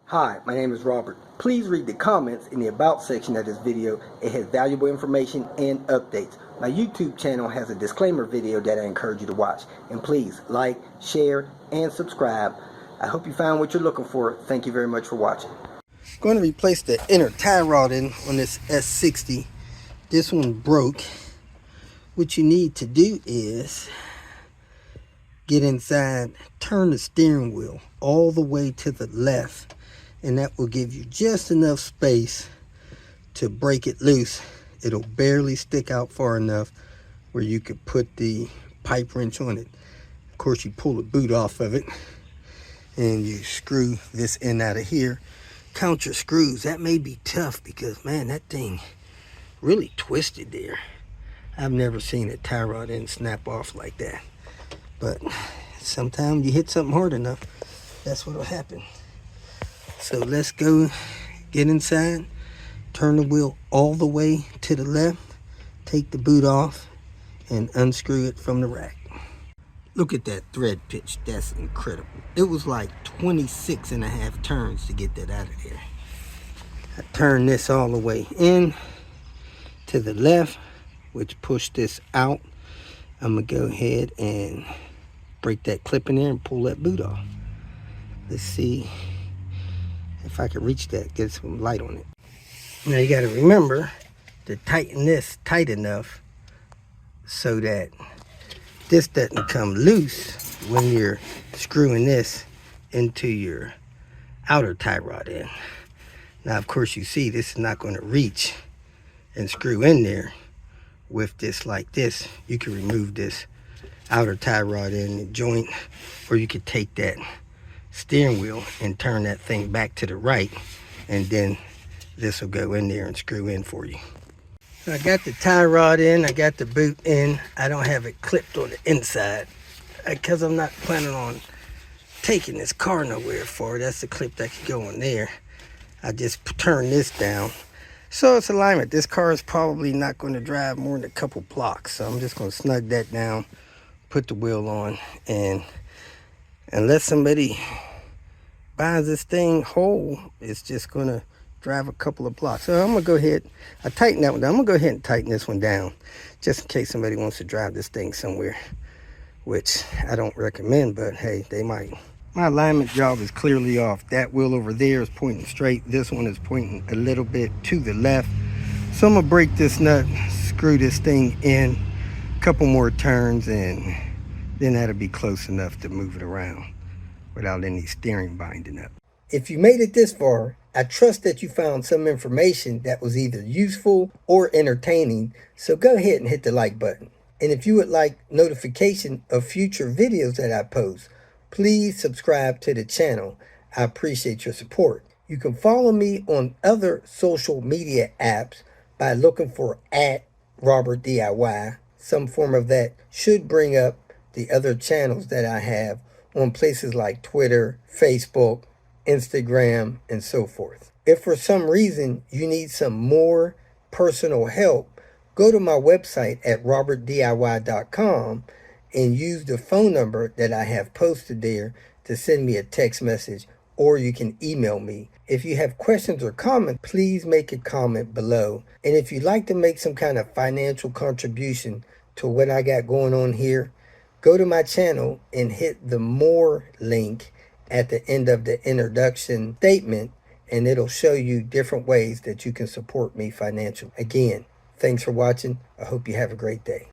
Hi, my name is Robert. Please read the comments in the About section of this video. It has valuable information and updates. My YouTube channel has a disclaimer video that I encourage you to watch. And please like, share, and subscribe. I hope you found what you're looking for. Thank you very much for watching. I'm going to replace the inner tie rod in on this S60. This one broke. What you need to do is get inside, turn the steering wheel all the way to the left, and that will give you just enough space to break it loose. It'll barely stick out far enough where you could put the pipe wrench on it. Of course, you pull the boot off of it and you screw this end out of here. Count your screws. That may be tough because, man, that thing really twisted there. I've never seen a tie rod end snap off like that. But sometimes you hit something hard enough, that's what'll happen. So let's go get inside, turn the wheel all the way to the left, take the boot off, and unscrew it from the rack. Look at that thread pitch, that's incredible. It was like 26.5 turns to get that out of there. I turn this all the way in to the left, which pushed this out. I'm gonna go ahead and break that clip in there and pull that boot off. Let's see if I can reach that, get some light on it. Now you got to remember to tighten this tight enough so that this doesn't come loose when you're screwing this into your outer tie rod end. Now of course you see this is not going to reach and screw in there with this like this. You can remove this outer tie rod end joint, or you could take that steering wheel and turn that thing back to the right, and then this will go in there and screw in for you. So I got the tie rod in, I got the boot in. I don't have it clipped on the inside because I'm not planning on taking this car nowhere for it. That's the clip that could go on there. I just turn this down so it's alignment. This car is probably not going to drive more than a couple blocks, so I'm just going to snug that down, put the wheel on, and unless somebody buys this thing whole, it's just gonna drive a couple of blocks. So I'm gonna go ahead, I tighten that one down. I'm gonna go ahead and tighten this one down just in case somebody wants to drive this thing somewhere, which I don't recommend, but hey, they might. My alignment job is clearly off. That wheel over there is pointing straight. This one is pointing a little bit to the left. So I'm gonna break this nut, screw this thing in, a couple more turns, and then that'll be close enough to move it around without any steering binding up. If you made it this far, I trust that you found some information that was either useful or entertaining, so go ahead and hit the like button. And if you would like notification of future videos that I post, please subscribe to the channel. I appreciate your support. You can follow me on other social media apps by looking for @RobertDIY. Some form of that should bring up the other channels that I have on places like Twitter, Facebook, Instagram, and so forth. If for some reason you need some more personal help, go to my website at robertdiy.com and use the phone number that I have posted there to send me a text message, or you can email me. If you have questions or comments, please make a comment below. And if you'd like to make some kind of financial contribution to what I got going on here, go to my channel and hit the more link at the end of the introduction statement, and it'll show you different ways that you can support me financially. Again, thanks for watching. I hope you have a great day.